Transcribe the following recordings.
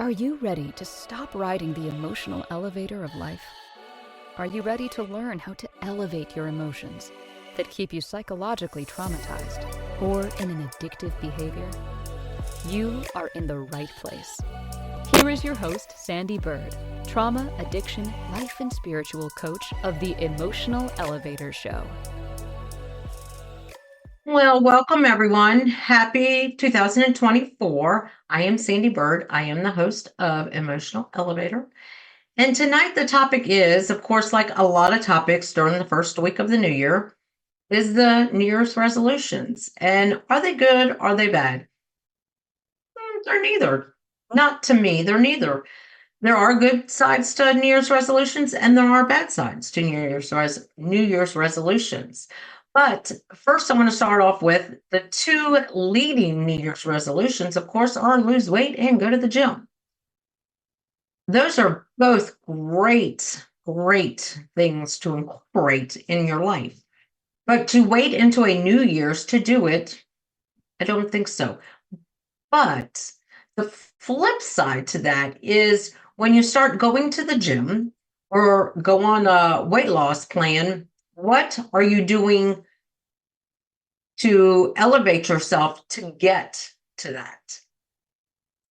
Are you ready to stop riding the emotional elevator of life? Are you ready to learn how to elevate your emotions that keep you psychologically traumatized or in an addictive behavior? You are in the right place. Here is your host, Sandee Byrd, trauma, addiction, life, and spiritual coach of the Emotional Elevator Show. Well, welcome everyone. Happy 2024. I am Sandee Byrd. I am the host of Emotional Elevator. And tonight the topic is, of course, like a lot of topics during the first week of the new year, is the New Year's resolutions. And are they good? Are they bad? They're neither. Not to me, they're neither. There are good sides to New Year's resolutions and there are bad sides to New Year's resolutions. But first, I want to start off with the two leading New Year's resolutions, of course, are lose weight and go to the gym. Those are both great things to incorporate in your life. But to wait into a New Year's to do it, I don't think so. But the flip side to that is when you start going to the gym or go on a weight loss plan, what are you doing to elevate yourself to get to that?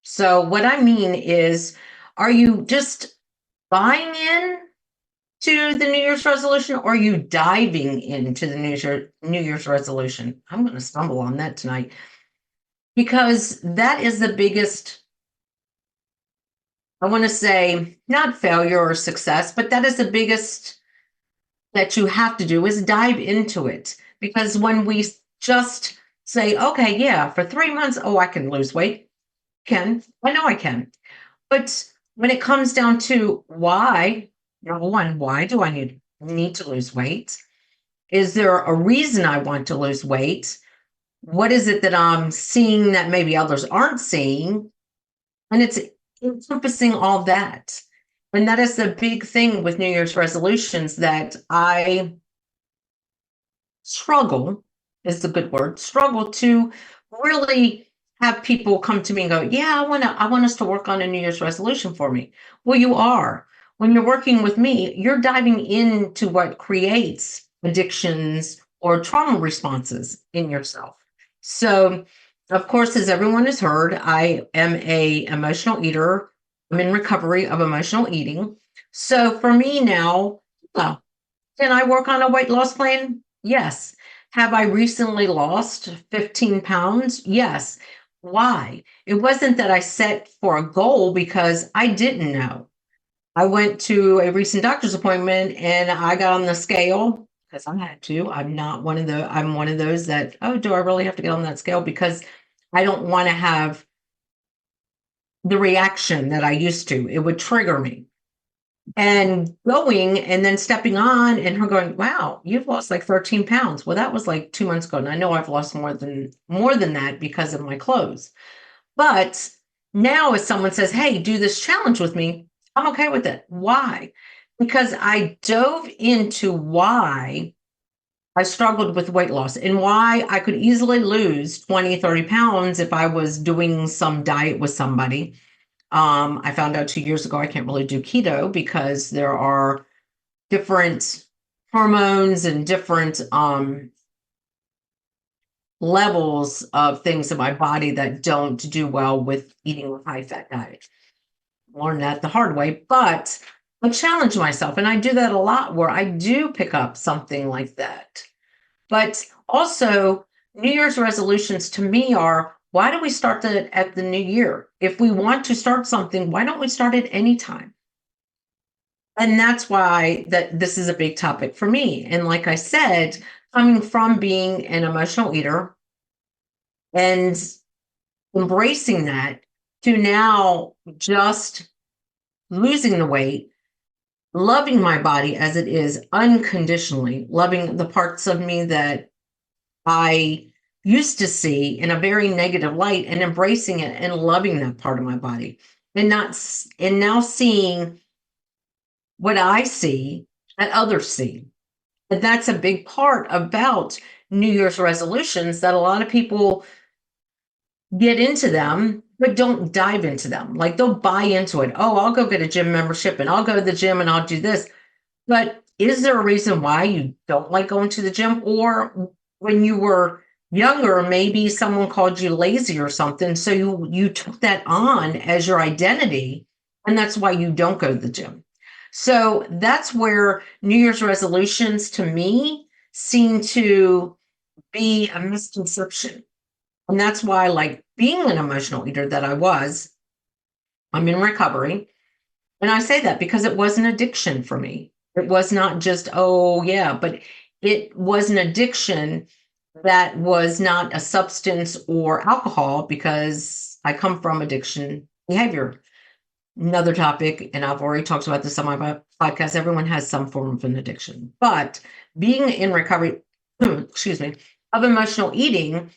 So, what I mean is, are you just buying in to the New Year's resolution or are you diving into the New Year's resolution? I'm going to stumble on that tonight because that is the biggest, I want to say, not failure or success, but that is the biggest that you have to do is dive into it. Because when we just say, okay, yeah, for 3 months, oh, I can lose weight. I know I can. But when it comes down to why, number one, why do I need to lose weight? Is there a reason I want to lose weight? What is it that I'm seeing that maybe others aren't seeing? And it's encompassing all that. And that is the big thing with New Year's resolutions that I struggle, is the good word, struggle to really have people come to me and go, yeah, I want us to work on a New Year's resolution for me. Well, you are. When you're working with me, you're diving into what creates addictions or trauma responses in yourself. So, of course, as everyone has heard, I am a emotional eater. I'm in recovery of emotional eating. So for me now, well, can I work on a weight loss plan? Yes. Have I recently lost 15 pounds? Yes. Why? It wasn't that I set for a goal because I didn't know. I went to a recent doctor's appointment and I got on the scale because I had to. I'm one of those that, oh, do I really have to get on that scale? Because I don't want to have the reaction that I used to. It would trigger me. And going and then stepping on and her going, wow, you've lost like 13 pounds. Well, that was like 2 months ago. And I know I've lost more than that because of my clothes. But now if someone says, hey, do this challenge with me, I'm okay with it. Why? Because I dove into why I struggled with weight loss and why I could easily lose 20, 30 pounds if I was doing some diet with somebody. I found out 2 years ago I can't really do keto because there are different hormones and different levels of things in my body that don't do well with eating a high fat diet. Learned that the hard way, but I challenge myself, and I do that a lot where I do pick up something like that. But also, New Year's resolutions to me are, why do we start that at the new year? If we want to start something, why don't we start it anytime? And that's why that this is a big topic for me. And like I said, coming from being an emotional eater and embracing that to now just losing the weight, loving my body as it is unconditionally, loving the parts of me that I used to see in a very negative light and embracing it and loving that part of my body and now seeing what I see that others see. And that's a big part about New Year's resolutions that a lot of people get into them, but don't dive into them. Like they'll buy into it. Oh, I'll go get a gym membership and I'll go to the gym and I'll do this. But is there a reason why you don't like going to the gym? Or when you were younger, maybe someone called you lazy or something. So you took that on as your identity, and that's why you don't go to the gym. So that's where New Year's resolutions to me seem to be a misconception. And that's why, like being an emotional eater that I was, I'm in recovery. And I say that because it was an addiction for me. It was not just, oh, yeah, but it was an addiction that was not a substance or alcohol, because I come from addiction behavior. Another topic, and I've already talked about this on my podcast, everyone has some form of an addiction. But being in recovery, excuse me, of emotional eating,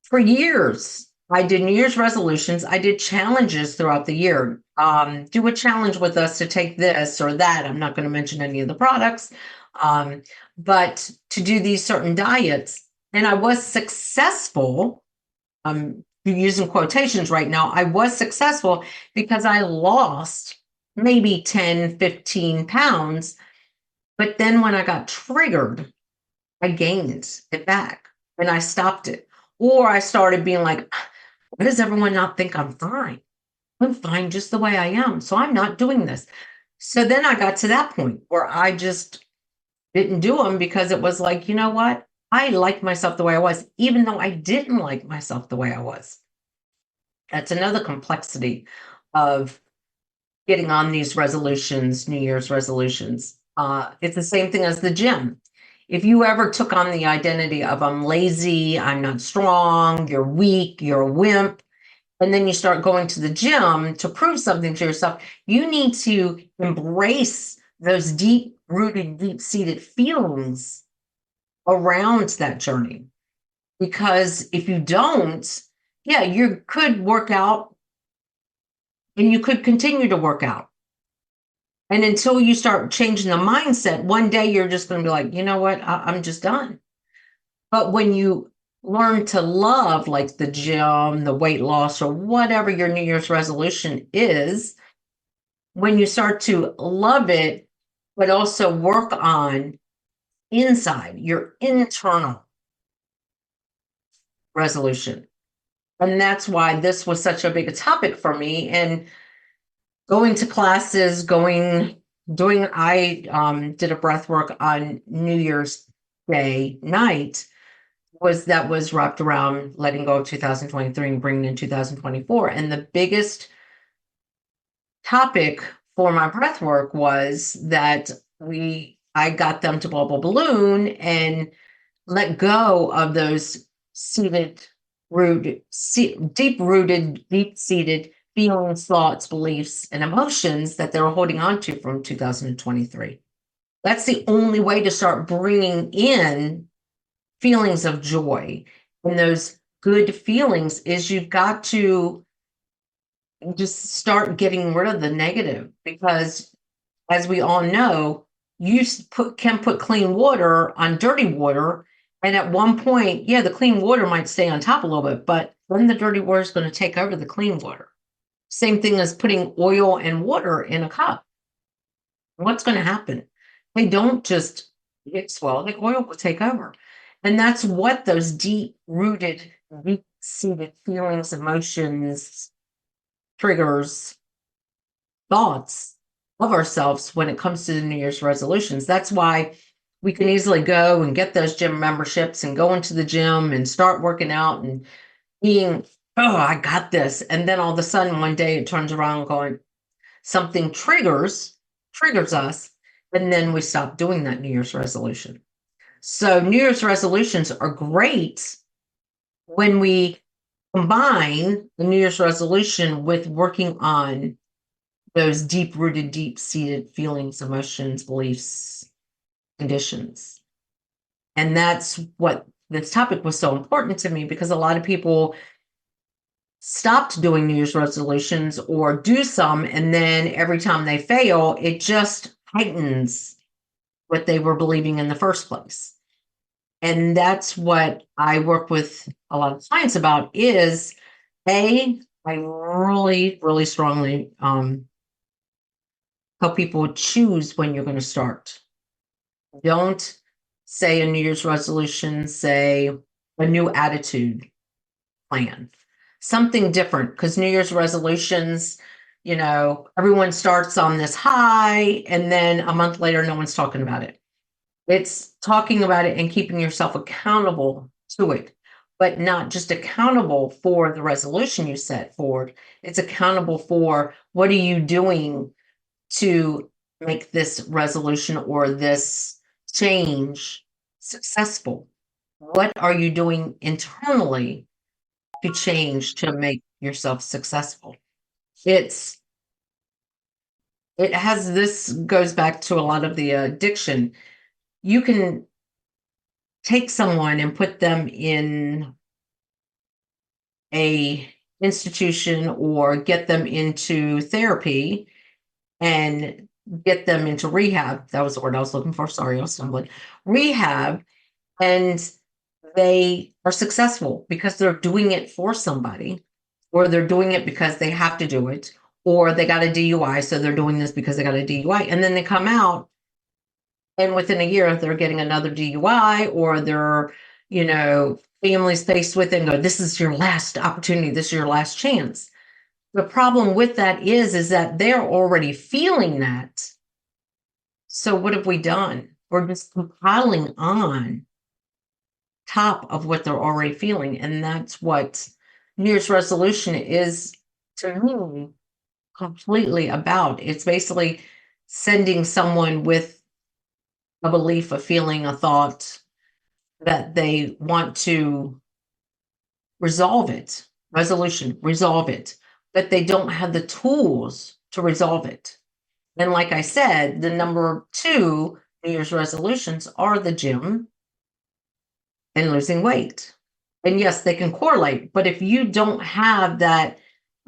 for years, I did New Year's resolutions. I did challenges throughout the year. Do a challenge with us to take this or that. I'm not going to mention any of the products, but to do these certain diets. And I was successful. I'm using quotations right now. I was successful because I lost maybe 10, 15 pounds. But then when I got triggered, I gained it back and I stopped it. Or I started being like, why does everyone not think I'm fine? I'm fine just the way I am. So I'm not doing this. So then I got to that point where I just didn't do them, because it was like, you know what? I liked myself the way I was, even though I didn't like myself the way I was. That's another complexity of getting on these resolutions, New Year's resolutions. It's the same thing as the gym. If you ever took on the identity of I'm lazy, I'm not strong, you're weak, you're a wimp, and then you start going to the gym to prove something to yourself, you need to embrace those deep rooted, deep seated feelings around that journey. Because if you don't, yeah, you could work out and you could continue to work out. And until you start changing the mindset, one day you're just going to be like, you know what, I'm just done. But when you learn to love, like the gym, the weight loss, or whatever your New Year's resolution is, when you start to love it, but also work on inside your internal resolution. And that's why this was such a big topic for me. And going to classes, I did a breath work on New Year's Day night, that was wrapped around letting go of 2023 and bringing in 2024. And the biggest topic for my breath work was that I got them to bubble balloon and let go of those deep-rooted, deep-seated feelings, thoughts, beliefs, and emotions that they were holding on to from 2023. That's the only way to start bringing in feelings of joy. And those good feelings is you've got to just start getting rid of the negative, because as we all know, you can put clean water on dirty water. And at one point, yeah, the clean water might stay on top a little bit, but then the dirty water is going to take over the clean water. Same thing as putting oil and water in a cup. What's going to happen? They don't just get swelled, the oil will take over. And that's what those deep-rooted, deep-seated feelings, emotions, triggers, thoughts of ourselves when it comes to the New Year's resolutions. That's why we can easily go and get those gym memberships and go into the gym and start working out and being, oh, I got this. And then all of a sudden one day it turns around going, something triggers us. And then we stop doing that New Year's resolution. So New Year's resolutions are great when we combine the New Year's resolution with working on those deep-rooted, deep-seated feelings, emotions, beliefs, conditions. And that's what this topic was so important to me, because a lot of people stopped doing New Year's resolutions or do some, and then every time they fail, it just heightens what they were believing in the first place. And that's what I work with a lot of clients about is I really, really strongly help people choose when you're going to start. Don't say a New Year's resolution, say a new attitude plan, something different, because New Year's resolutions, everyone starts on this high and then a month later, no one's talking about it. It's talking about it and keeping yourself accountable to it, but not just accountable for the resolution you set forward. It's accountable for what are you doing to make this resolution or this change successful? What are you doing internally to change to make yourself successful? It has this goes back to a lot of the addiction. You can take someone and put them in a institution or get them into therapy and get them into rehab. That was the word I was looking for. Sorry, I was stumbling. Rehab, and they are successful because they're doing it for somebody, or they're doing it because they have to do it, or they got a DUI, so they're doing this because they got a DUI. And then they come out, and within a year, they're getting another DUI, or their, family's faced with it and go, this is your last opportunity, this is your last chance. The problem with that is that they're already feeling that. So what have we done? We're just compiling on top of what they're already feeling. And that's what New Year's resolution is, to me, completely about. It's basically sending someone with a belief, a feeling, a thought that they want to resolve it. Resolution, resolve it. But they don't have the tools to resolve it. And like I said, the number 2 New Year's resolutions are the gym and losing weight. And yes, they can correlate, but if you don't have that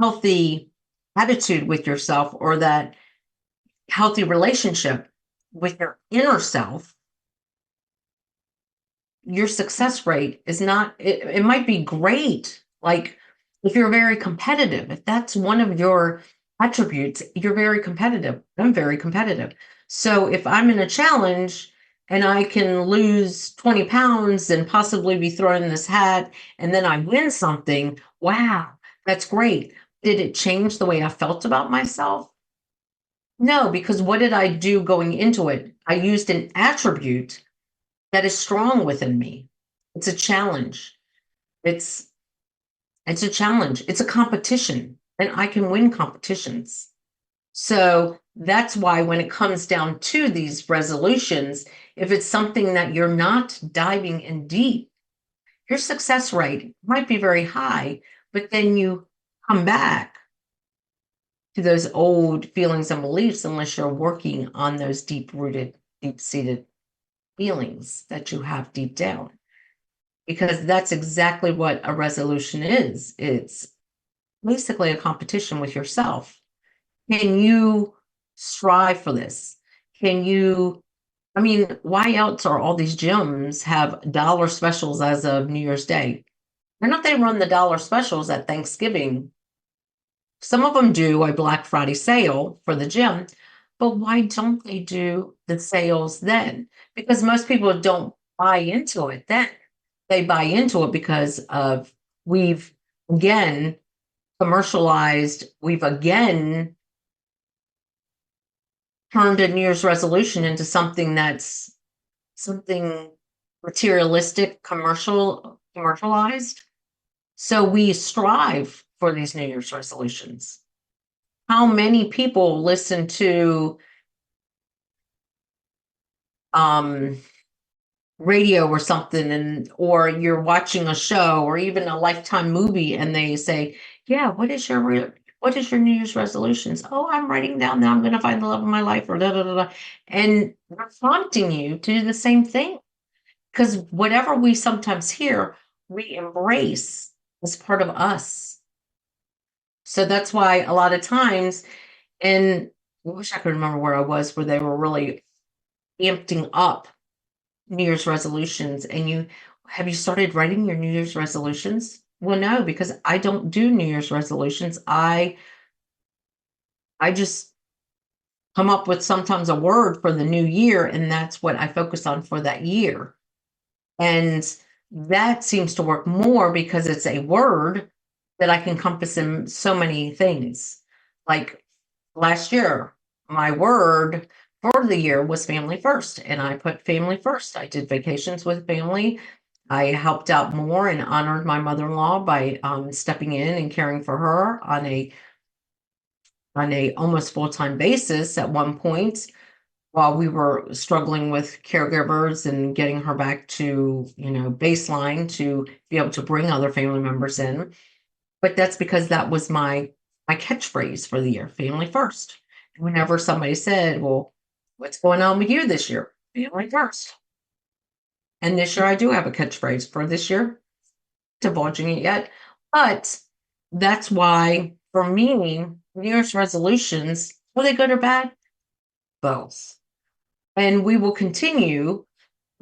healthy attitude with yourself or that healthy relationship with your inner self, your success rate is not, it might be great. Like if you're very competitive, if that's one of your attributes, you're very competitive. I'm very competitive. So if I'm in a challenge and I can lose 20 pounds and possibly be thrown in this hat, and then I win something, wow, that's great. Did it change the way I felt about myself? No, because what did I do going into it? I used an attribute that is strong within me. It's a challenge. It's it's a challenge. It's a competition, and I can win competitions. So that's why when it comes down to these resolutions, if it's something that you're not diving in deep, your success rate might be very high, but then you come back to those old feelings and beliefs unless you're working on those deep-rooted, deep-seated feelings that you have deep down. Because that's exactly what a resolution is. It's basically a competition with yourself. Can you strive for this? Can you, I mean, why else are all these gyms have dollar specials as of New Year's Day? Why don't they run the dollar specials at Thanksgiving? Some of them do a Black Friday sale for the gym, but why don't they do the sales then? Because most people don't buy into it then. They buy into it because of we've again commercialized, we've again turned a New Year's resolution into something that's something materialistic, commercialized. So we strive for these New Year's resolutions. How many people listen to radio or something, and or you're watching a show or even a Lifetime movie, and they say, yeah, what is your New Year's resolutions? Oh, I'm writing down that I'm going to find the love of my life, or da da da da. And they're prompting you to do the same thing, because whatever we sometimes hear, we embrace as part of us. So that's why a lot of times, and I wish I could remember where I was, where they were really amping up New Year's resolutions, and have you started writing your New Year's resolutions? Well, no, because I don't do New Year's resolutions. I just come up with sometimes a word for the new year, and that's what I focus on for that year. And that seems to work more because it's a word that I can encompass in so many things. Like last year, my word for the year was family first, and I put family first. I did vacations with family. I helped out more and honored my mother-in-law by stepping in and caring for her on a almost full-time basis at one point while we were struggling with caregivers and getting her back to, baseline to be able to bring other family members in. But that's because that was my catchphrase for the year, family first. And whenever somebody said, well, what's going on with you this year? Family first. And this year I do have a catchphrase for this year, divulging it yet. But that's why for me, New Year's resolutions, are they good or bad? Both. And we will continue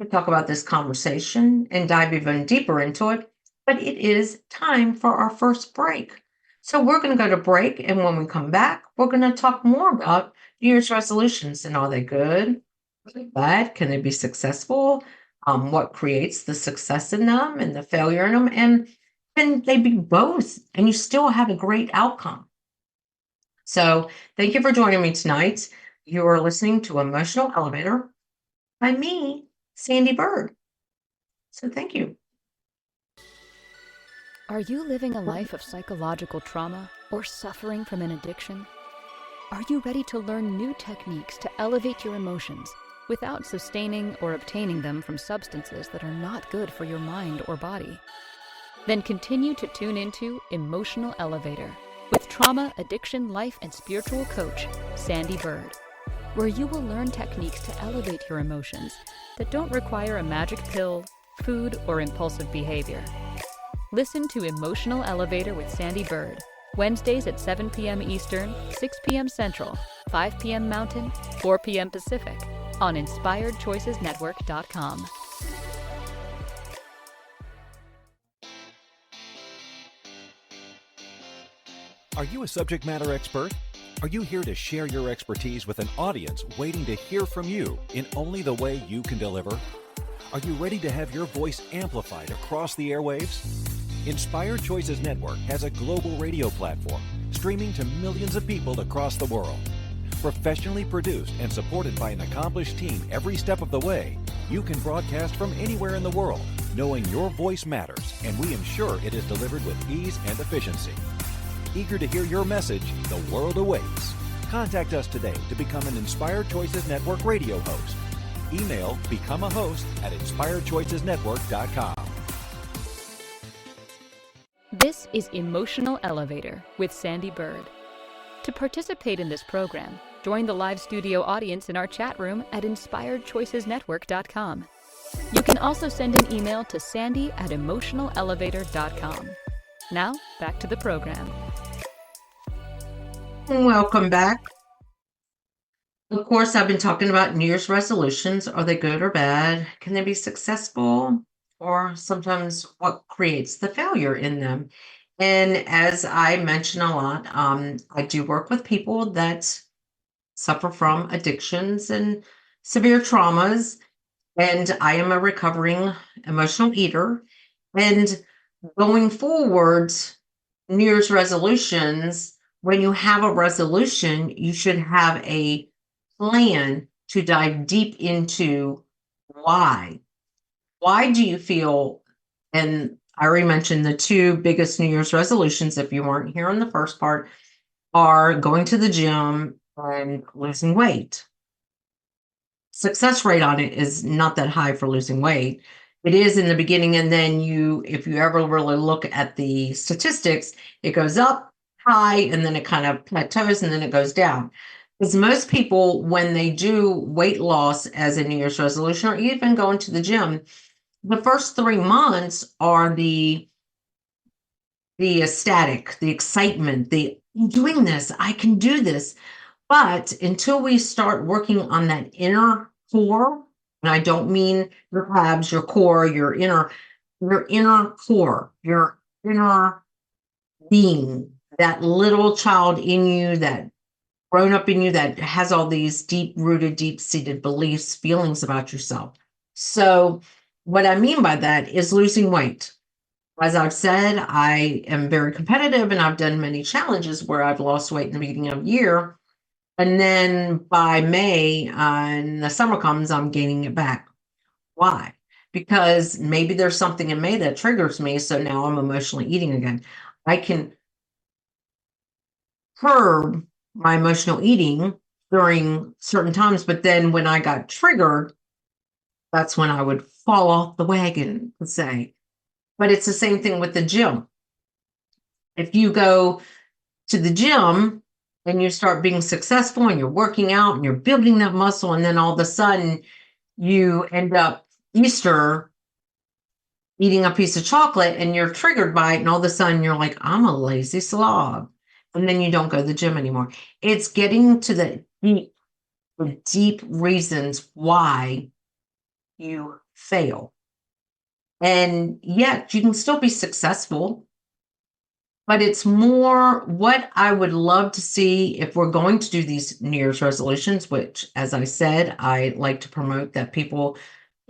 to talk about this conversation and dive even deeper into it. But it is time for our first break. So we're going to go to break. And when we come back, we're going to talk more about New Year's resolutions and are they good? Are they bad? Can they be successful? What creates the success in them and the failure in them? And can they be both? And you still have a great outcome. So thank you for joining me tonight. You are listening to Emotional Elevator by me, Sandee Byrd. So thank you. Are you living a life of psychological trauma or suffering from an addiction? Are you ready to learn new techniques to elevate your emotions without sustaining or obtaining them from substances that are not good for your mind or body? Then continue to tune into Emotional Elevator with trauma, addiction, life, and spiritual coach, Sandee Byrd, where you will learn techniques to elevate your emotions that don't require a magic pill, food, or impulsive behavior. Listen to Emotional Elevator with Sandee Byrd, Wednesdays at 7 p.m. Eastern, 6 p.m. Central, 5 p.m. Mountain, 4 p.m. Pacific, on InspiredChoicesNetwork.com. Are you a subject matter expert? Are you here to share your expertise with an audience waiting to hear from you in only the way you can deliver? Are you ready to have your voice amplified across the airwaves? Inspired Choices Network has a global radio platform streaming to millions of people across the world. Professionally produced and supported by an accomplished team every step of the way, you can broadcast from anywhere in the world, knowing your voice matters, and we ensure it is delivered with ease and efficiency. Eager to hear your message, the world awaits. Contact us today to become an Inspired Choices Network radio host. Email become a host at inspiredchoicesnetwork.com. This is Emotional Elevator with Sandee Byrd. To participate in this program, join the live studio audience in our chat room at inspiredchoicesnetwork.com. You can also send an email to sandy@emotionalelevator.com. Now, back to the program. Welcome back. Of course, I've been talking about New Year's resolutions. Are they good or bad? Can they be successful? Or sometimes what creates the failure in them? And as I mention a lot, I do work with people that suffer from addictions and severe traumas. And I am a recovering emotional eater. And going forward, New Year's resolutions, when you have a resolution, you should have a plan to dive deep into why. Why do you feel, and I already mentioned the two biggest New Year's resolutions, if you weren't here in the first part, are going to the gym and losing weight. Success rate on it is not that high for losing weight. It is in the beginning, and then if you ever really look at the statistics, it goes up high, and then it kind of plateaus, and then it goes down. Because most people, when they do weight loss as a New Year's resolution, or even going to the gym, the first 3 months are the ecstatic, the excitement, I'm doing this, I can do this. But until we start working on that inner core, And I don't mean your abs, your core, your inner core, your inner being, that little child in you, that grown up in you that has all these deep rooted, deep seated beliefs, feelings about yourself. So, what I mean by that is losing weight. As I've said, I am very competitive and I've done many challenges where I've lost weight in the beginning of the year. And then by May, and the summer comes, I'm gaining it back. Why? Because maybe there's something in May that triggers me. So now I'm emotionally eating again. I can curb my emotional eating during certain times, but then when I got triggered, that's when I would fall off the wagon, let's say. But it's the same thing with the gym. If you go to the gym and you start being successful and you're working out and you're building that muscle, and then all of a sudden you end up Easter eating a piece of chocolate and you're triggered by it, and all of a sudden you're like, I'm a lazy slob. And then you don't go to the gym anymore. It's getting to the deep reasons why you fail. And yet you can still be successful. But it's more what I would love to see if we're going to do these New Year's resolutions, which, as I said, I like to promote that people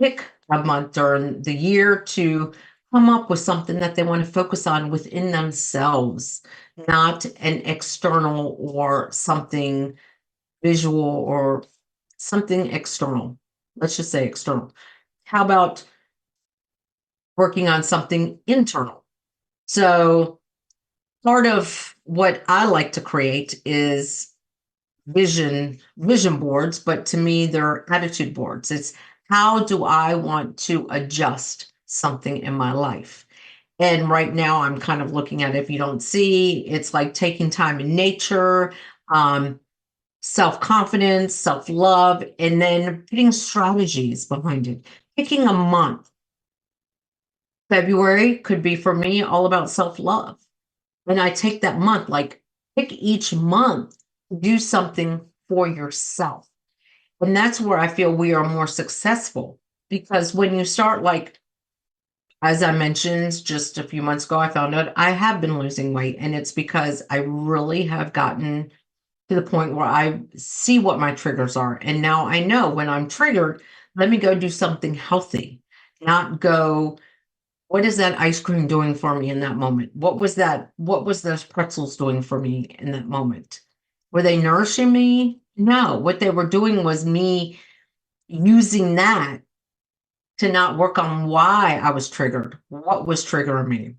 pick a month during the year to come up with something that they want to focus on within themselves, not an external or something visual or something external. Let's just say external. How about working on something internal? So part of what I like to create is vision boards, but to me, they're attitude boards. It's how do I want to adjust something in my life? And right now, I'm kind of looking at, if you don't see, it's like taking time in nature, self-confidence, self-love, and then putting strategies behind it. Picking a month. February could be for me all about self-love. And I take that month, like pick each month to do something for yourself. And that's where I feel we are more successful. Because when you start, like, as I mentioned just a few months ago, I found out I have been losing weight. And it's because I really have gotten to the point where I see what my triggers are. And now I know when I'm triggered, let me go do something healthy, not go, what is that ice cream doing for me in that moment? What was that? What was those pretzels doing for me in that moment? Were they nourishing me? No. What they were doing was me using that to not work on why I was triggered, what was triggering me.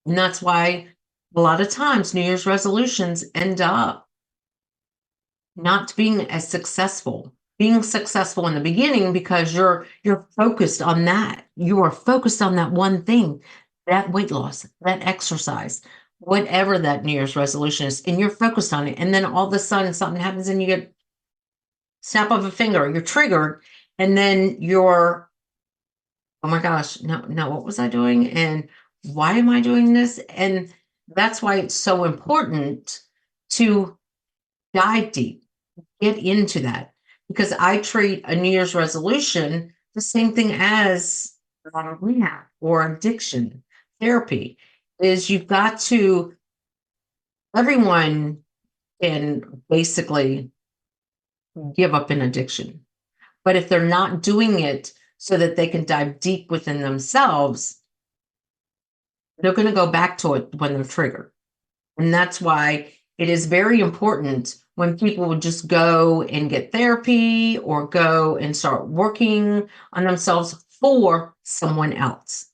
And that's why a lot of times New Year's resolutions end up not being as successful. Being successful in the beginning because you're focused on that. You are focused on that one thing, that weight loss, that exercise, whatever that New Year's resolution is, and you're focused on it. And then all of a sudden something happens and you get snap of a finger, you're triggered, and then you're, oh my gosh, no, what was I doing? And why am I doing this? And that's why it's so important to dive deep, get into that. Because I treat a New Year's resolution the same thing as rehab or addiction therapy. Is you've got to, everyone can basically give up an addiction. But if they're not doing it so that they can dive deep within themselves, they're going to go back to it when they're triggered. And that's why it is very important when people would just go and get therapy or go and start working on themselves for someone else.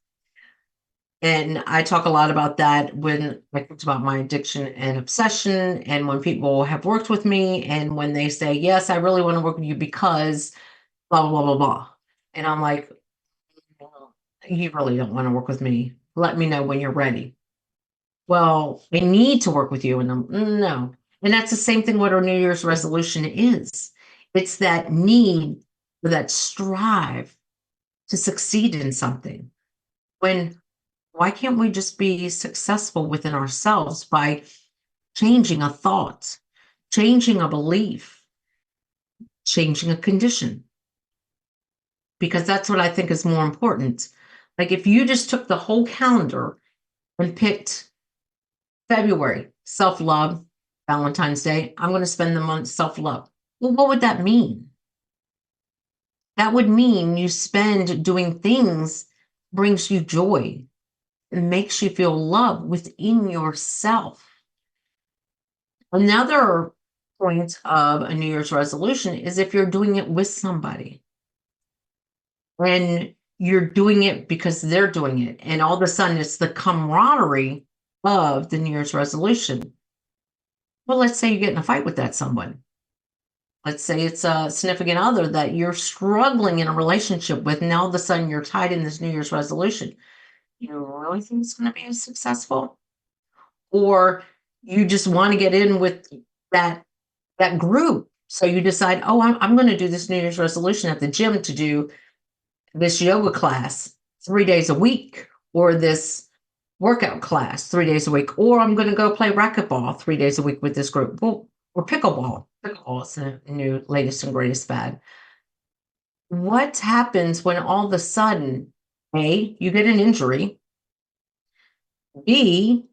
And I talk a lot about that when I talk about my addiction and obsession, and when people have worked with me and when they say, yes, I really want to work with you because blah, blah, blah, blah, blah. And I'm like, well, you really don't want to work with me. Let me know when you're ready. Well, I need to work with you. And I'm, no. And that's the same thing what our New Year's resolution is. It's that need, that strive to succeed in something. Why can't we just be successful within ourselves by changing a thought, changing a belief, changing a condition? because that's what I think is more important. Like if you just took the whole calendar and picked February, self-love, Valentine's Day, I'm going to spend the month self-love. Well, what would that mean? That would mean you spend doing things brings you joy and makes you feel love within yourself. Another point of a New Year's resolution is if you're doing it with somebody and you're doing it because they're doing it, and all of a sudden it's the camaraderie of the New Year's resolution. Well, let's say you get in a fight with that someone. Let's say it's a significant other that you're struggling in a relationship with, and all of a sudden you're tied in this New Year's resolution. You really think it's going to be successful? Or you just want to get in with that group. So you decide, oh, I'm going to do this New Year's resolution at the gym to do this yoga class 3 days a week, or this workout class 3 days a week, or I'm going to go play racquetball 3 days a week with this group. Well, or pickleball. Pickleball is the new latest and greatest fad. What happens when all of a sudden, A, you get an injury, B,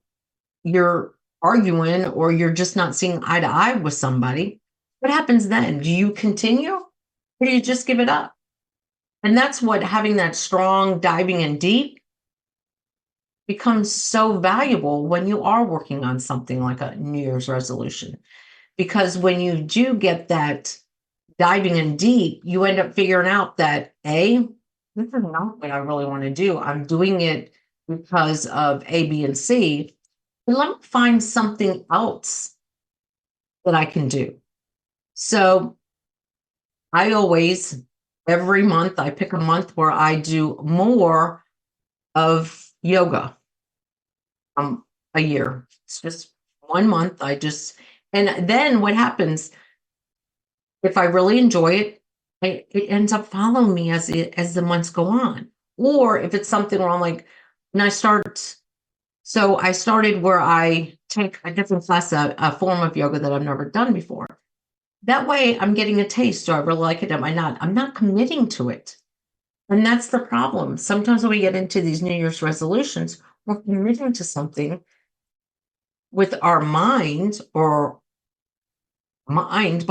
you're arguing or you're just not seeing eye to eye with somebody? What happens then? Do you continue or do you just give it up? And that's what having that strong diving in deep becomes so valuable when you are working on something like a New Year's resolution. Because when you do get that diving in deep, you end up figuring out that A, this is not what I really want to do. I'm doing it because of A, B, and C. And let me find something else that I can do. So I always, every month, I pick a month where I do more of yoga a year. It's just 1 month. And then what happens, if I really enjoy it, it ends up following me as the months go on. Or if it's something where I'm like, and I started where I take a different class, a form of yoga that I've never done before. That way I'm getting a taste. Do I really like it? Am I not? I'm not committing to it. And that's the problem. Sometimes when we get into these New Year's resolutions, we're committing to something with our mind, but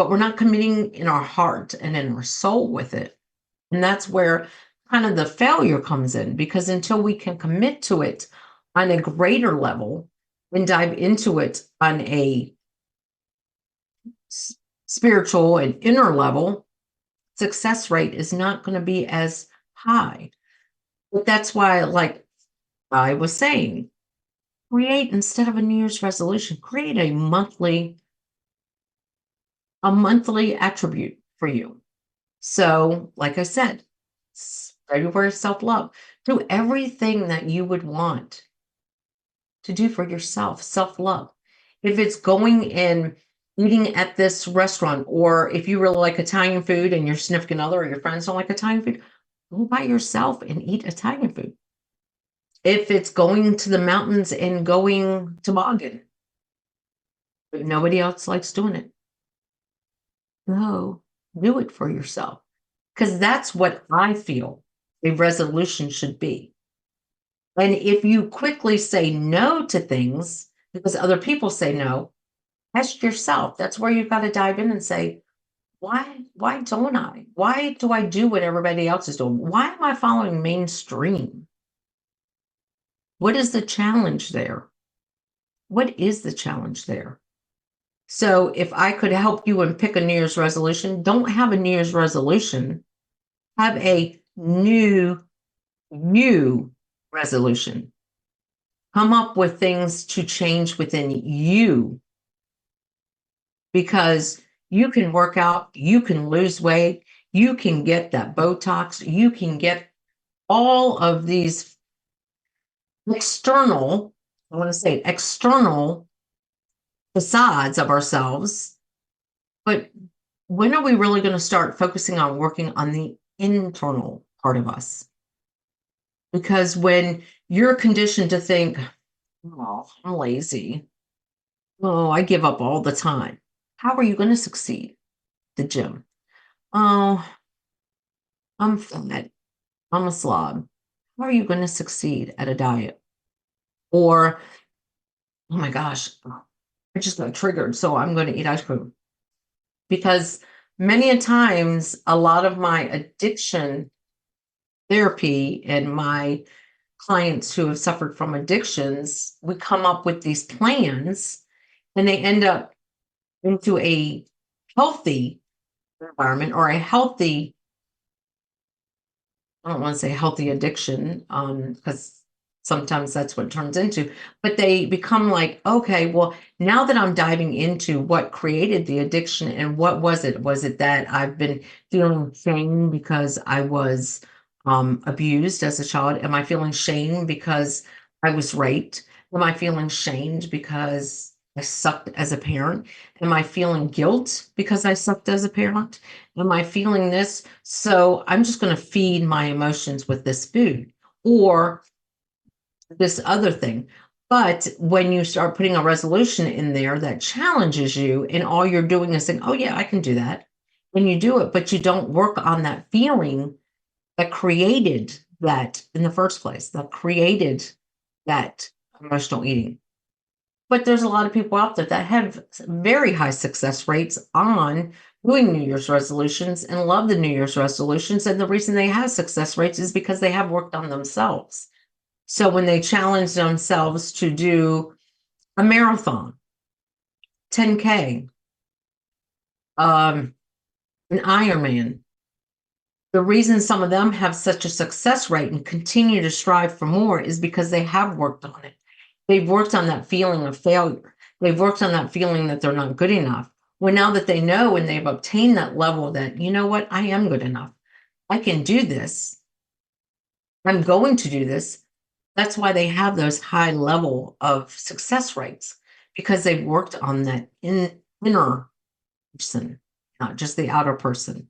we're not committing in our heart and in our soul with it. And that's where kind of the failure comes in, because until we can commit to it on a greater level and dive into it on a spiritual and inner level, success rate is not going to be as high. But that's why, like I was saying, create, instead of a New Year's resolution, create a monthly attribute for you. So, like I said, February self-love. Do everything that you would want to do for yourself, self-love. If it's going and eating at this restaurant, or if you really like Italian food and your significant other or your friends don't like Italian food, go by yourself and eat Italian food. If it's going to the mountains and going toboggan, but nobody else likes doing it, go do it for yourself. Because that's what I feel a resolution should be. And if you quickly say no to things because other people say no, ask yourself. That's where you've got to dive in and say, why don't I? Why do I do what everybody else is doing? Why am I following mainstream? What is the challenge there? What is the challenge there? So if I could help you and pick a New Year's resolution, don't have a New Year's resolution. Have a new you resolution. Come up with things to change within you, because you can work out, you can lose weight, you can get that Botox, you can get all of these external facades of ourselves. But when are we really going to start focusing on working on the internal part of us? Because when you're conditioned to think, oh, I'm lazy, oh, I give up all the time, how are you going to succeed? The gym. Oh, I'm fat, I'm a slob. How are you going to succeed at a diet? Or, oh my gosh, I just got triggered, so I'm going to eat ice cream. Because many a times, a lot of my addiction therapy and my clients who have suffered from addictions, we come up with these plans and they end up into a healthy environment or a healthy, I don't want to say healthy addiction, because sometimes that's what it turns into, but they become like, okay, well, now that I'm diving into what created the addiction and what was it? Was it that I've been feeling shame because I was abused as a child? Am I feeling shame because I was raped? Am I feeling shamed because I sucked as a parent? Am I feeling guilt because I sucked as a parent? Am I feeling this? So I'm just going to feed my emotions with this food or this other thing. But when you start putting a resolution in there that challenges you, and all you're doing is saying, oh, yeah, I can do that. And you do it, but you don't work on that feeling that created that in the first place, that created that emotional eating. But there's a lot of people out there that have very high success rates on doing New Year's resolutions and love the New Year's resolutions. And the reason they have success rates is because they have worked on themselves. So when they challenge themselves to do a marathon, 10K, an Ironman, the reason some of them have such a success rate and continue to strive for more is because they have worked on it. They've worked on that feeling of failure. They've worked on that feeling that they're not good enough. Well, now that they know and they've obtained that level that, you know what, I am good enough. I can do this. I'm going to do this. That's why they have those high level of success rates, because they've worked on that inner person, not just the outer person.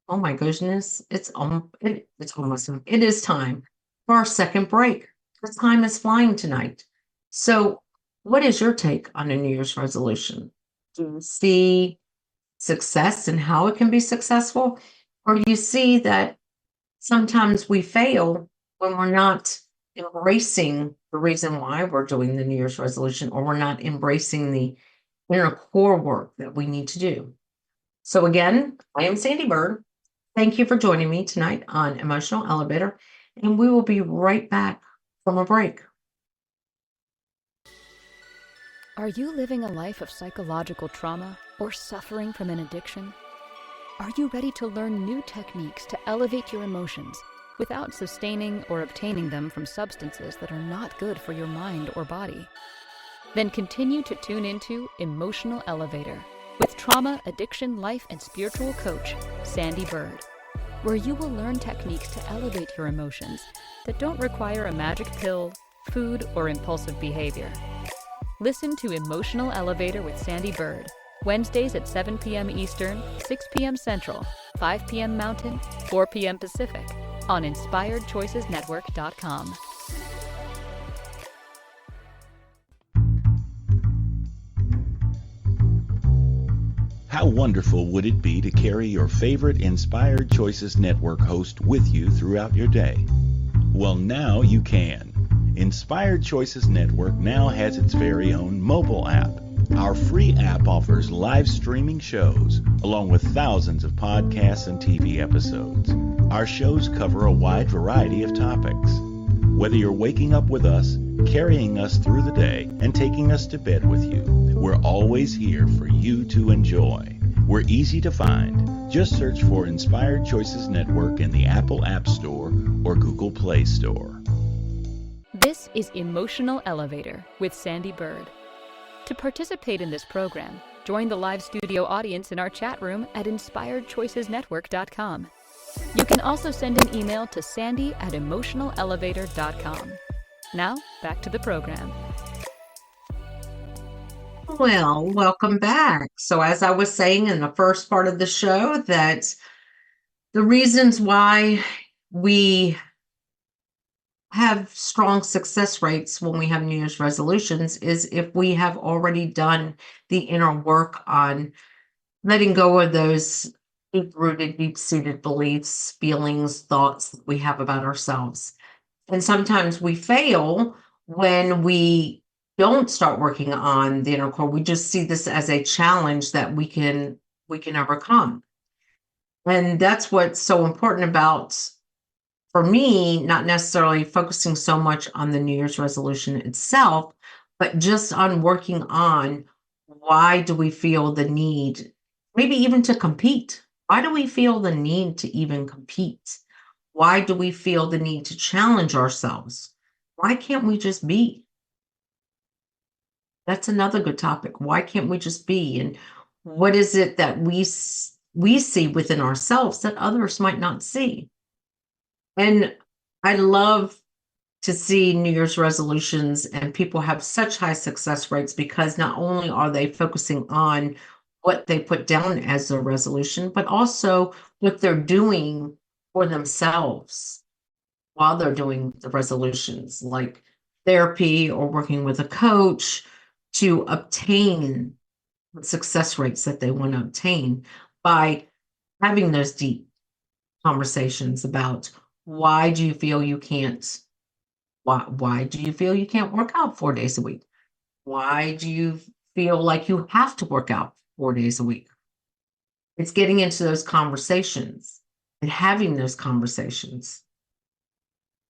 Oh my goodness, it's almost it is time for our second break. The time is flying tonight. So, what is your take on a New Year's resolution? Do you see success and how it can be successful, or do you see that sometimes we fail when we're not embracing the reason why we're doing the New Year's resolution, or we're not embracing the inner core work that we need to do? So again, I am Sandee Byrd. Thank you for joining me tonight on Emotional Elevator, and we will be right back from a break. Are you living a life of psychological trauma or suffering from an addiction? Are you ready to learn new techniques to elevate your emotions without sustaining or obtaining them from substances that are not good for your mind or body? Then continue to tune into Emotional Elevator with trauma, addiction, life, and spiritual coach, Sandee Byrd, where you will learn techniques to elevate your emotions that don't require a magic pill, food, or impulsive behavior. Listen to Emotional Elevator with Sandee Byrd, Wednesdays at 7 p.m. Eastern, 6 p.m. Central, 5 p.m. Mountain, 4 p.m. Pacific, on InspiredChoicesNetwork.com. How wonderful would it be to carry your favorite Inspired Choices Network host with you throughout your day? Well, now you can. Inspired Choices Network now has its very own mobile app. Our free app offers live streaming shows, along with thousands of podcasts and TV episodes. Our shows cover a wide variety of topics. Whether you're waking up with us, carrying us through the day, and taking us to bed with you, we're always here for you to enjoy. We're easy to find. Just search for Inspired Choices Network in the Apple App Store or Google Play Store. This is Emotional Elevator with Sandee Byrd. To participate in this program, join the live studio audience in our chat room at InspiredChoicesNetwork.com. You can also send an email to sandy@emotionalelevator.com. Now, back to the program. Well, welcome back. So as I was saying in the first part of the show, that the reasons why we have strong success rates when we have New Year's resolutions is if we have already done the inner work on letting go of those deep-rooted, deep-seated beliefs, feelings, thoughts that we have about ourselves. And sometimes we fail when we don't start working on the inner core. We just see this as a challenge that we can overcome. And that's what's so important about, for me, not necessarily focusing so much on the New Year's resolution itself, but just on working on, why do we feel the need, maybe even to compete? Why do we feel the need to even compete? Why do we feel the need to challenge ourselves? Why can't we just be? That's another good topic. Why can't we just be? And what is it that we see within ourselves that others might not see? And I love to see New Year's resolutions, and people have such high success rates because not only are they focusing on what they put down as a resolution, but also what they're doing for themselves while they're doing the resolutions, like therapy or working with a coach to obtain the success rates that they want to obtain by having those deep conversations about, why do you feel you can't why do you feel you can't work out 4 days a week? Why do you feel like you have to work out 4 days a week? It's getting into those conversations and having those conversations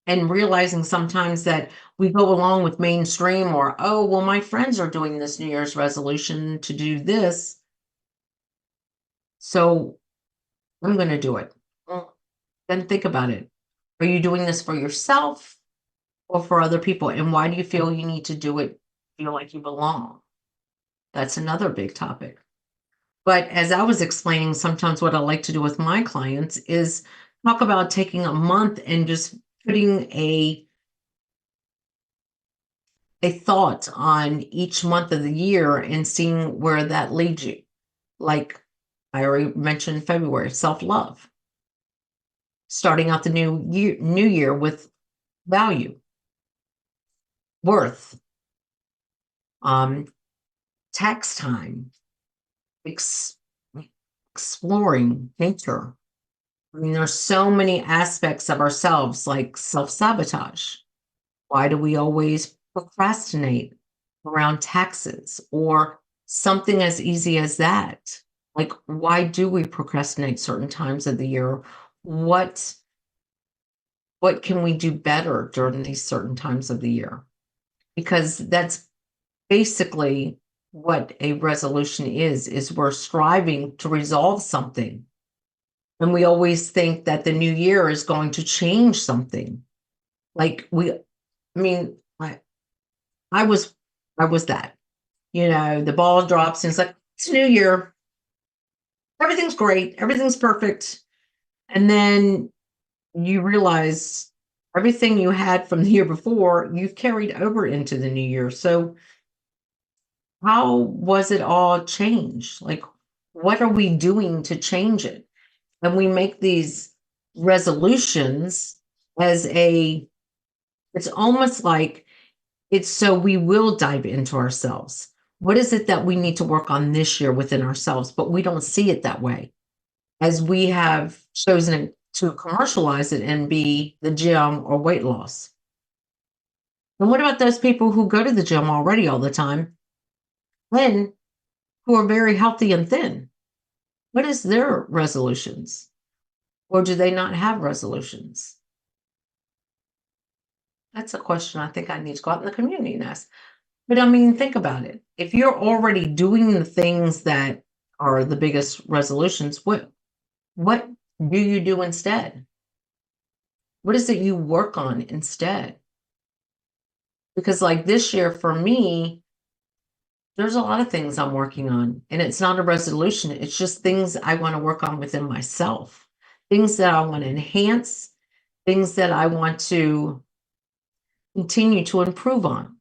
and realizing sometimes that we go along with mainstream, or, oh, well, my friends are doing this New Year's resolution to do this, so I'm going to do it. Well, then think about it. Are you doing this for yourself or for other people? And why do you feel you need to do it, feel like you belong? That's another big topic. But as I was explaining, sometimes what I like to do with my clients is talk about taking a month and just putting a thought on each month of the year and seeing where that leads you. Like I already mentioned, February, self-love. Starting out the new year with value, worth, tax time, exploring nature. I mean, there's so many aspects of ourselves, like self-sabotage. Why do we always procrastinate around taxes, or something as easy as that? Like, why do we procrastinate certain times of the year? What can we do better during these certain times of the year? Because that's basically what a resolution is we're striving to resolve something. And we always think that the new year is going to change something. Like I was that, the ball drops and it's like, it's a new year. Everything's great. Everything's perfect. And then you realize everything you had from the year before, you've carried over into the new year. So how was it all changed? Like, what are we doing to change it? And we make these resolutions it's almost like it's so we will dive into ourselves. What is it that we need to work on this year within ourselves? But we don't see it that way, as we have chosen to commercialize it and be the gym or weight loss. And what about those people who go to the gym already all the time, and who are very healthy and thin? What is their resolutions? Or do they not have resolutions? That's a question I think I need to go out in the community and ask. But I mean, think about it. If you're already doing the things that are the biggest resolutions, what do you do instead? What is it you work on instead? Because like this year for me, there's a lot of things I'm working on, and it's not a resolution. It's just things I want to work on within myself, things that I want to enhance, things that I want to continue to improve on.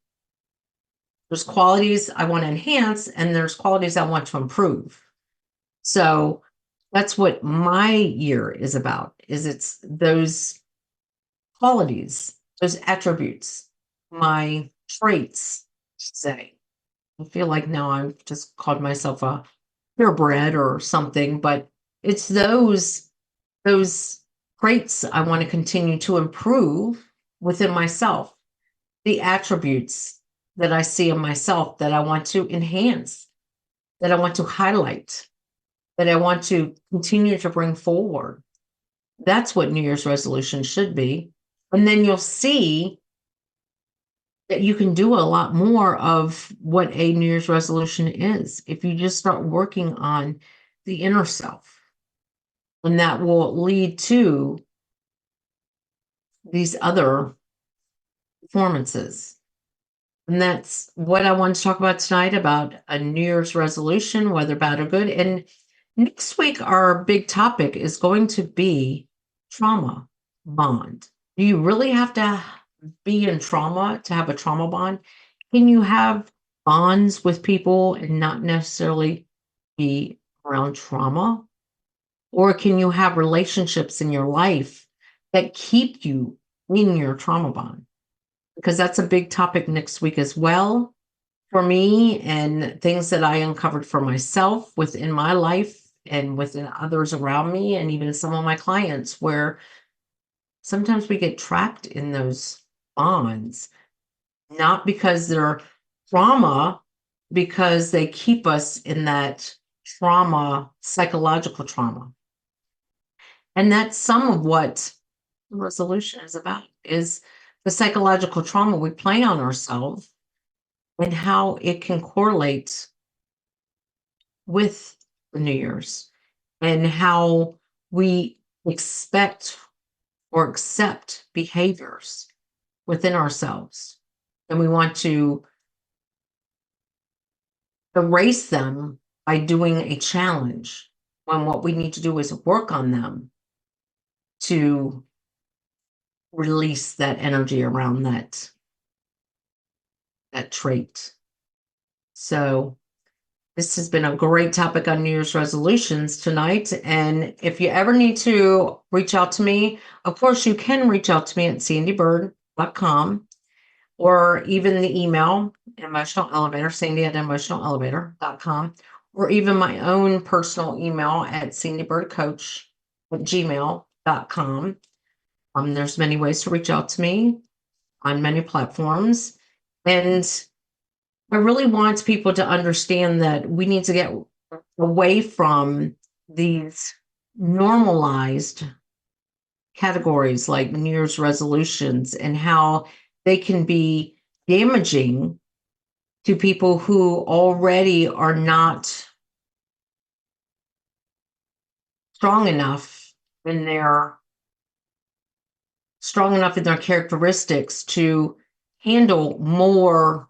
There's qualities I want to enhance, and there's qualities I want to improve. So that's what my year is about, it's those qualities, those attributes, my traits, say. I feel like now I've just called myself a purebred or something, but it's those traits I want to continue to improve within myself, the attributes that I see in myself that I want to enhance, that I want to highlight, that I want to continue to bring forward. That's what New Year's resolution should be. And then you'll see that you can do a lot more of what a New Year's resolution is if you just start working on the inner self. And that will lead to these other performances. And that's what I want to talk about tonight, about a New Year's resolution, whether bad or good. And next week, our big topic is going to be trauma bond. Do you really have to be in trauma to have a trauma bond? Can you have bonds with people and not necessarily be around trauma? Or can you have relationships in your life that keep you in your trauma bond? Because that's a big topic next week as well for me, and things that I uncovered for myself within my life and within others around me, and even some of my clients, where sometimes we get trapped in those bonds, not because they're trauma, because they keep us in that trauma, psychological trauma. And that's some of what resolution is about, is the psychological trauma we play on ourselves and how it can correlate with the New Year's, and how we expect or accept behaviors within ourselves. And we want to erase them by doing a challenge, when what we need to do is work on them to release that energy around that trait. So this has been a great topic on New Year's resolutions tonight. And if you ever need to reach out to me, of course, you can reach out to me at sandeebyrd.com, or even the email, emotional elevator, sandy@emotionalelevator.com, or even my own personal email at sandeebyrdcoach@gmail.com. There's many ways to reach out to me on many platforms. And I really want people to understand that we need to get away from these normalized categories like New Year's resolutions, and how they can be damaging to people who already are not strong enough in their characteristics to handle more.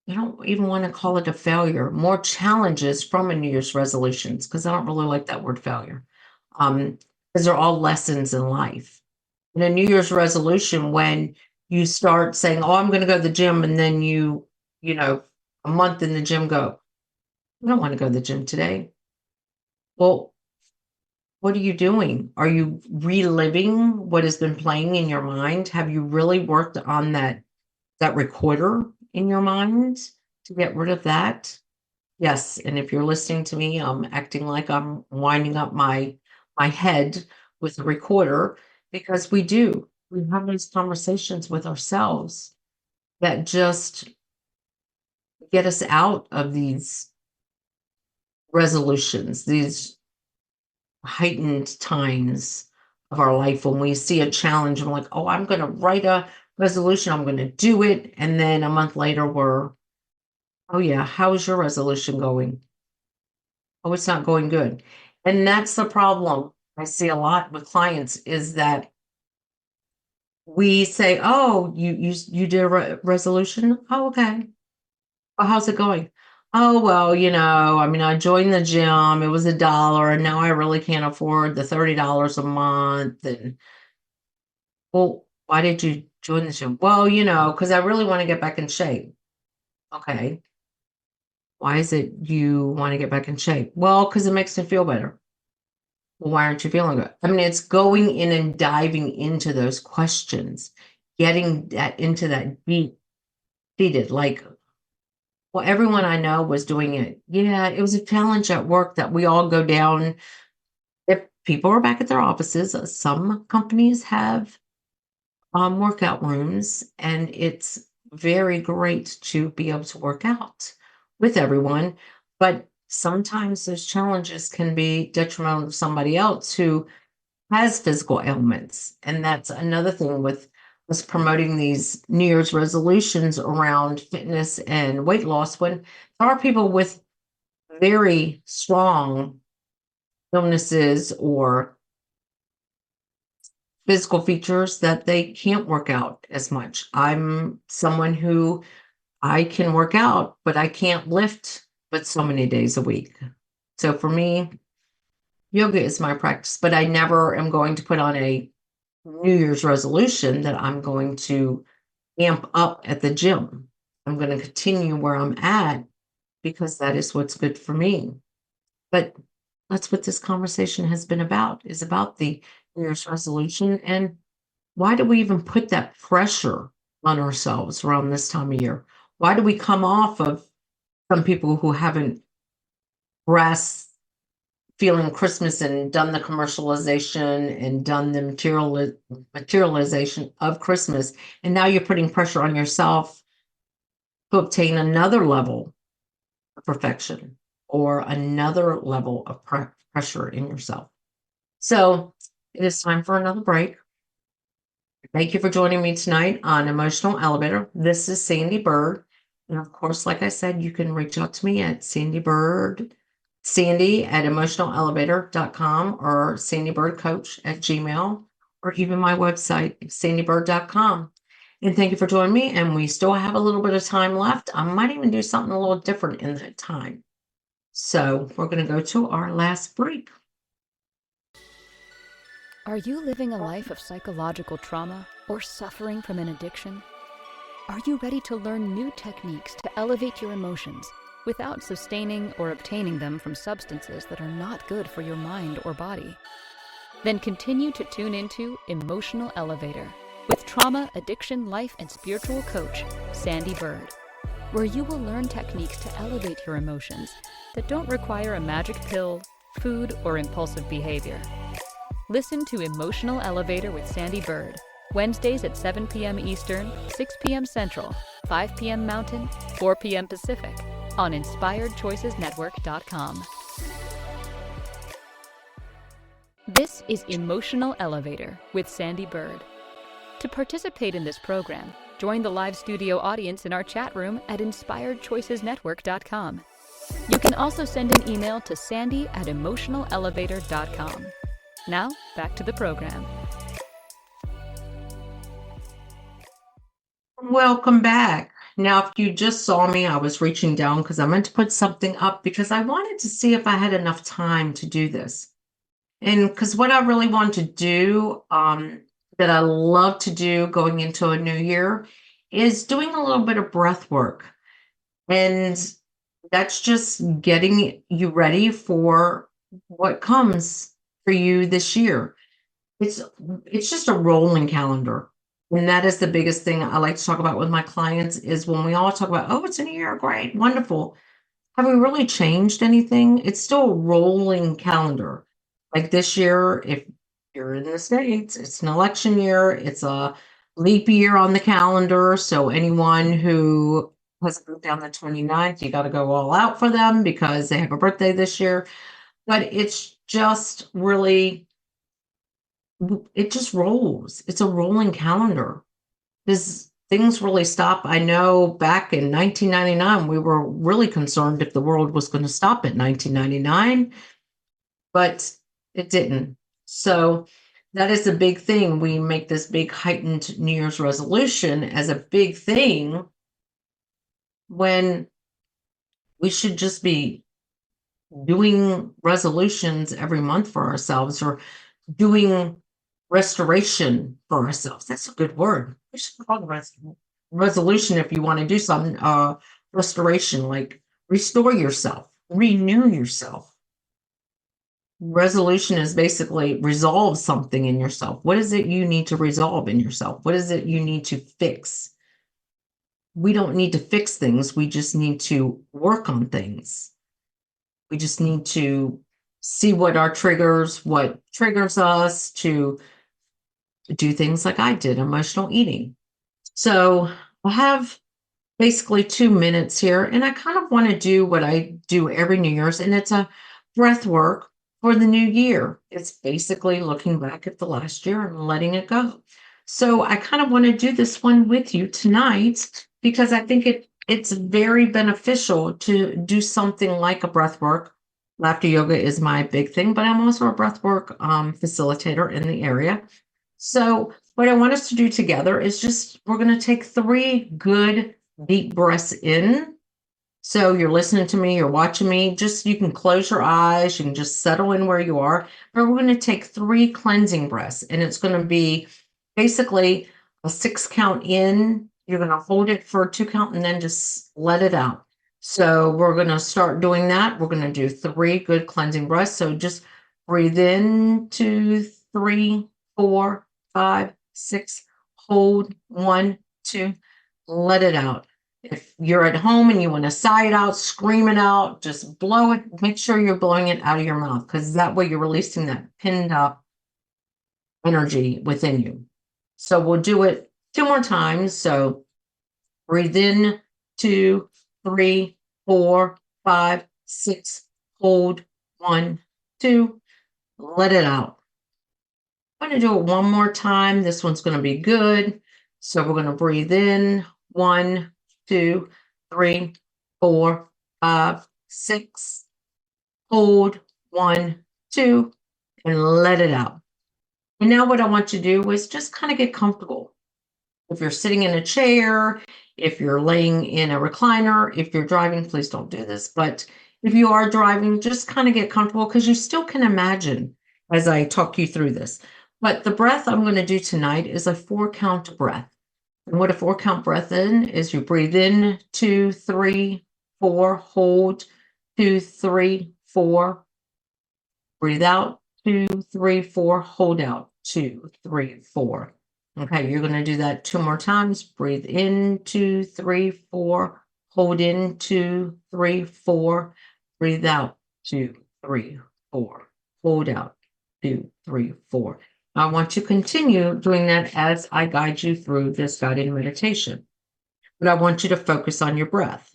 I don't even want to call it a failure, more challenges from a New Year's resolutions, because I don't really like that word failure, because they're all lessons in life. In a New Year's resolution, when you start saying, oh, I'm going to go to the gym, and then a month in the gym go, I don't want to go to the gym today. Well, what are you doing? Are you reliving what has been playing in your mind? Have you really worked on that recorder in your mind to get rid of that? Yes. And if you're listening to me, I'm acting like I'm winding up my head with a recorder, because we have these conversations with ourselves that just get us out of these resolutions, these heightened times of our life when we see a challenge and we're like, oh, I'm going to write a resolution, I'm going to do it. And then a month later, oh yeah, how is your resolution going? Oh, it's not going good. And that's the problem I see a lot with clients, is that we say, oh, you did a resolution? Oh, okay. Well, how's it going? Oh, well, I joined the gym, it was $1, and now I really can't afford the $30 a month. And well, why did you join the gym? Well, because I really want to get back in shape. Okay. Why is it you want to get back in shape? Well, because it makes me feel better. Well, why aren't you feeling good? I mean, it's going in and diving into those questions, getting into that deep seated, like, Well, everyone I know was doing it. Yeah, it was a challenge at work that we all go down. If people are back at their offices, some companies have workout rooms, and it's very great to be able to work out with everyone. But sometimes those challenges can be detrimental to somebody else who has physical ailments. And that's another thing with us promoting these New Year's resolutions around fitness and weight loss when there are people with very strong illnesses or physical features that they can't work out as much. I'm someone who I can work out, but I can't lift but so many days a week. So for me, yoga is my practice, but I never am going to put on a New Year's resolution that I'm going to amp up at the gym. I'm going to continue where I'm at because that is what's good for me. But that's what this conversation has been about, is about the New Year's resolution. And why do we even put that pressure on ourselves around this time of year? Why do we come off of some people who haven't grasped feeling Christmas and done the commercialization and done the materialization of Christmas, and now you're putting pressure on yourself to obtain another level of perfection or another level of pressure in yourself? So it is time for another break. Thank you for joining me tonight on Emotional Elevator. This is Sandee Byrd. And of course, like I said, you can reach out to me at Sandee@emotionalelevator.com or sandeebyrdcoach@gmail, or even my website, sandeebyrd.com. And thank you for joining me. And we still have a little bit of time left. I might even do something a little different in that time. So we're going to go to our last break. Are you living a life of psychological trauma or suffering from an addiction? Are you ready to learn new techniques to elevate your emotions without sustaining or obtaining them from substances that are not good for your mind or body? Then continue to tune into Emotional Elevator with trauma, addiction, life, and spiritual coach, Sandee Byrd, where you will learn techniques to elevate your emotions that don't require a magic pill, food, or impulsive behavior. Listen to Emotional Elevator with Sandee Byrd, Wednesdays at 7 p.m. Eastern, 6 p.m. Central, 5 p.m. Mountain, 4 p.m. Pacific, on InspiredChoicesNetwork.com. This is Emotional Elevator with Sandee Byrd. To participate in this program, join the live studio audience in our chat room at InspiredChoicesNetwork.com. You can also send an email to Sandee@emotionalelevator.com. Now, back to the program. Welcome back. Now, if you just saw me, I was reaching down because I meant to put something up because I wanted to see if I had enough time to do this. And because what I really want to do, that I love to do going into a new year, is doing a little bit of breath work. And that's just getting you ready for what comes for you this year. It's just a rolling calendar. And that is the biggest thing I like to talk about with my clients, is when we all talk about, oh, it's a new year, great, wonderful. Have we really changed anything? It's still a rolling calendar. Like this year, if you're in the States, it's an election year, it's a leap year on the calendar. So anyone who has a birthday on the 29th, you got to go all out for them because they have a birthday this year. But it's just really, it just rolls. It's a rolling calendar. Does things really stop? I know back in 1999, we were really concerned if the world was going to stop at 1999, but it didn't. So that is a big thing. We make this big heightened New Year's resolution as a big thing when we should just be doing resolutions every month for ourselves, or doing restoration for ourselves. That's a good word. We should call it resolution if you want to do something. Restoration, like restore yourself, renew yourself. Resolution is basically resolve something in yourself. What is it you need to resolve in yourself? What is it you need to fix? we don't need to fix things. We just need to work on things. We just need to see what triggers us to do things like I did, emotional eating. So I have basically 2 minutes here, and I kind of want to do what I do every New Year's, and it's a breath work for the new year. It's basically looking back at the last year and letting it go. So I kind of want to do this one with you tonight because I think it's very beneficial to do something like a breath work. Laughter yoga is my big thing, but I'm also a breath work facilitator in the area. So what I want us to do together is we're going to take 3 good deep breaths in. So you're listening to me, you're watching me, you can close your eyes, you can just settle in where you are. But we're going to take 3 cleansing breaths, and it's going to be basically a 6 count in. You're going to hold it for a 2 count and then just let it out. So we're going to start doing that. We're going to do 3 good cleansing breaths. So just breathe in, 2, 3, 4, 5, 6, hold, 1, 2, let it out. If you're at home and you want to sigh it out, scream it out, just blow it. Make sure you're blowing it out of your mouth, because that way you're releasing that pinned up energy within you. So we'll do it 2 more times. So breathe in, 2, 3, 4, 5, 6, hold, 1, 2, let it out. I'm going to do it 1 more time. This one's going to be good. So we're going to breathe in, 1, 2, 3, 4, 5, 6, hold, 1, 2, and let it out. And now what I want you to do is just kind of get comfortable. If you're sitting in a chair, if you're laying in a recliner, if you're driving, please don't do this. But if you are driving, just kind of get comfortable, because you still can imagine as I talk you through this. But the breath I'm going to do tonight is a 4 count breath. And what a 4 count breath in is you breathe in, 2, 3, 4, hold, 2, 3, 4, breathe out, 2, 3, 4, hold out, 2, 3, 4. Okay, you're going to do that 2 more times. Breathe in, 2, 3, 4, hold in, 2, 3, 4, breathe out, 2, 3, 4, hold out, 2, 3, 4. I want to continue doing that as I guide you through this guided meditation. But I want you to focus on your breath.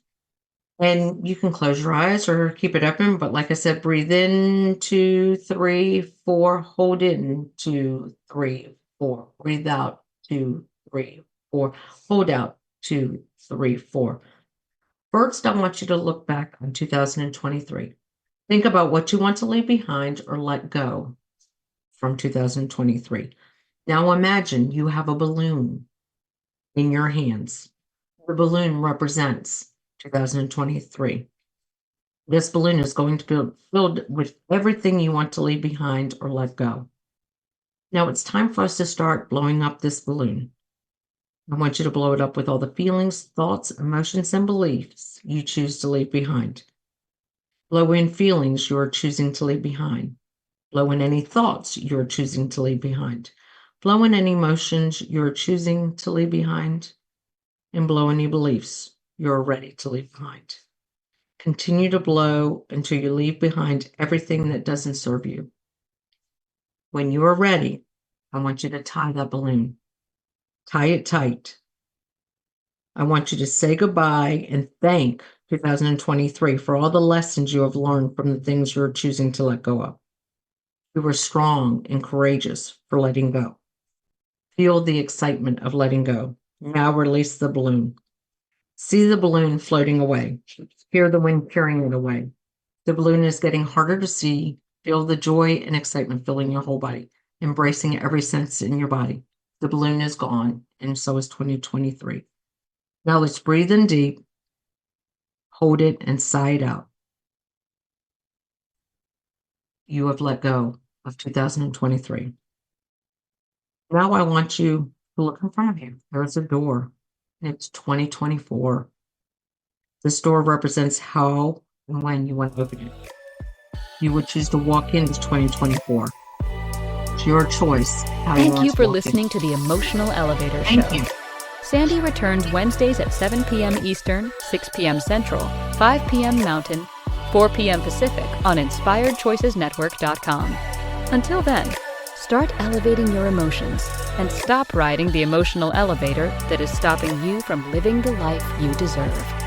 And you can close your eyes or keep it open. But like I said, breathe in, 2, 3, 4, hold in, 2, 3, 4. Breathe out, 2, 3, 4. Hold out, 2, 3, 4. First, I want you to look back on 2023. Think about what you want to leave behind or let go from 2023. Now imagine you have a balloon in your hands. The balloon represents 2023. This balloon is going to be filled with everything you want to leave behind or let go. Now it's time for us to start blowing up this balloon. I want you to blow it up with all the feelings, thoughts, emotions, and beliefs you choose to leave behind. Blow in feelings you are choosing to leave behind. Blow in any thoughts you're choosing to leave behind. Blow in any emotions you're choosing to leave behind. And blow any beliefs you're ready to leave behind. Continue to blow until you leave behind everything that doesn't serve you. When you are ready, I want you to tie that balloon. Tie it tight. I want you to say goodbye and thank 2023 for all the lessons you have learned from the things you're choosing to let go of. You were strong and courageous for letting go. Feel the excitement of letting go. Now release the balloon. See the balloon floating away. Hear the wind carrying it away. The balloon is getting harder to see. Feel the joy and excitement filling your whole body, embracing every sense in your body. The balloon is gone, and so is 2023. Now let's breathe in deep, hold it, and sigh it out. You have let go of 2023. Now I want you to look in front of you. There's a door, and it's 2024. This door represents how and when you want to open it. You would choose to walk into 2024. It's your choice. Thank you for listening to the Emotional Elevator Show. Thank you. Sandee returns Wednesdays at 7 p.m. Eastern, 6 p.m. Central, 5 p.m. Mountain, 4 p.m. Pacific on InspiredChoicesNetwork.com. Until then, start elevating your emotions and stop riding the emotional elevator that is stopping you from living the life you deserve.